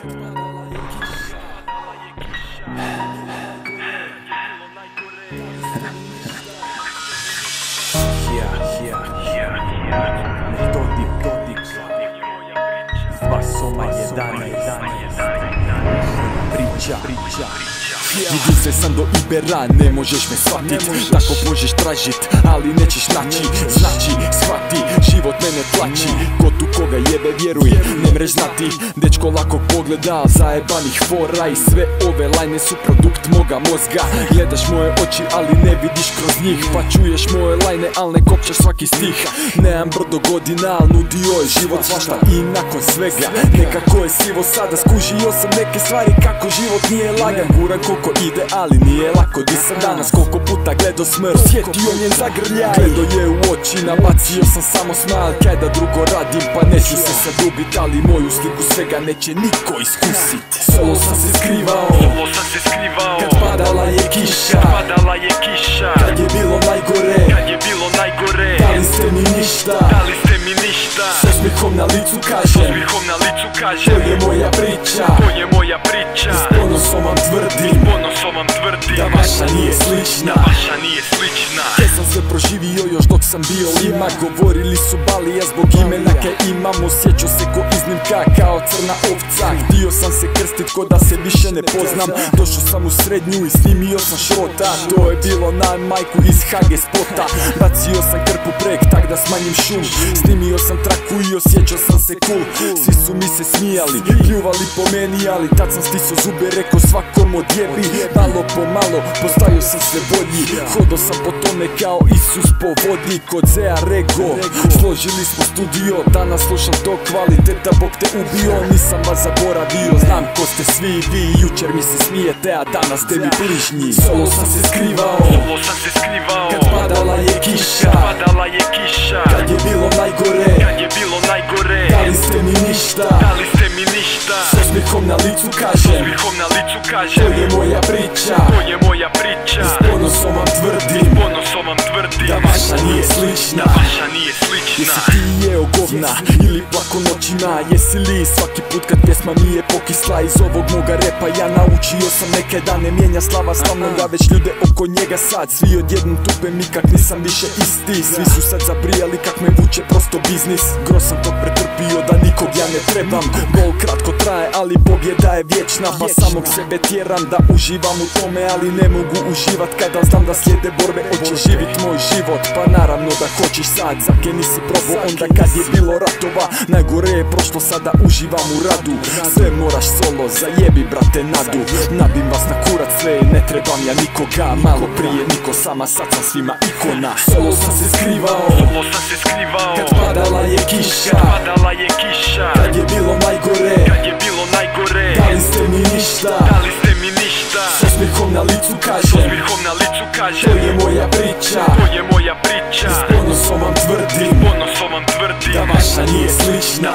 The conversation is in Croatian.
Dodik Sva Soma 11 Priča Vidim se sam do Ibera, ne možeš me shvatit. Tako možeš tražit, ali nećeš naći. Znači, shvati, život mene tlači. Ko tu koga jebe, vjeruj, ne mreš znati. Dečko lakog pogleda, zajebanih fora. I sve ove lajne su produkt moga mozga. Gledaš moje oči, ali ne vidiš kroz njih. Pa čuješ moje lajne, al ne kopčaš svaki stih. Nemam brdo godina, al nudio je život svašta. I nakon svega, nekako je sivo sada. Skužio sam neke stvari, kako život nije lagan. Guran koliko ide, ali nije lako. Di sam danas, koliko puta gledao smrt, sjetio njen zagrljaj. Gledao je u oči, nabacio sam samo smile. Kaj da drugo radim, pa neću se sad ubit. Ali moju sliku svega neće niko iskusit. Solo sam se skrivao, kad padala je kiša, kad je bilo najgore, dali ste mi ništa, s osmihom na licu kažem, to je moja priča, i s ponosom vam tvrdim, da vaša nije slična. Te sam sve proživio još dok sam bio lima. Govorili su balija zbog imena kaj imam. Osjećao se ko iznimka, kao crna ovca. Htio sam se krstit ko da se više ne poznam. Došao sam u srednju i snimio sam šrota. To je bilo na majku iz HG spota. Bacio sam krpu prek tak da smanjim šum. Snimio sam traku i osjećao sam se cool. Svi su mi se smijali, pljuvali po meni, ali tad sam stisao zube, rekao svakom odjebi. Malo po malo postao sam sve bolji. Hodao sam po tome kao Isus po vodi. Kod Zea Rego složili smo studio. Danas slušam to kvaliteta, Bog te ubio. Nisam vas zaboravio, znam ko ste svi vi. Jučer mi se smijete, a danas ste mi bližnji. Solo sam se skrivao, kad padala je kiša, kad je bilo najgore, dali ste mi ništa, s osmihom na licu kažem, to je moja priča, i s ponosom vam tvrdim, da vaša nije slična. Jesi ti jeo govna ili plako noćina? Jesi li svaki put kad pjesma mi je pokisla? Iz ovog moga repa ja naučio sam neke dane. Mijenja slava stalno ga, već ljude oko njega sad svi odjednom tupe mi kak nisam više isti. Svi su sad zabrijali kak me vuče prosto biznis. Gro sam to pretrpio da nikog ja ne trebam. Bol kratko traje, ali pobjeda je vječna. Pa samog sebe tjeram da uživam u tome, ali ne mogu uživat kada znam da slijede borbe. Hoćeš živit moj život, pa naravno da hoćeš sad. Zake nisi probao onda kad je bilo ratova. Najgore je prošlo, sada uživam u radu. Sve moraš solo, zajebi brate nadu. Nabim vas na kurac sve, ne trebam ja nikoga. Malo prije niko, sama sad sam svima ikona. Solo sam se skrivao, kad padala je kiša, kad je bilo najgore, dali ste mi ništa, s osmihom na licu kažem, to je moja priča, i s ponosom vam tvrdim, da vaša nije slična.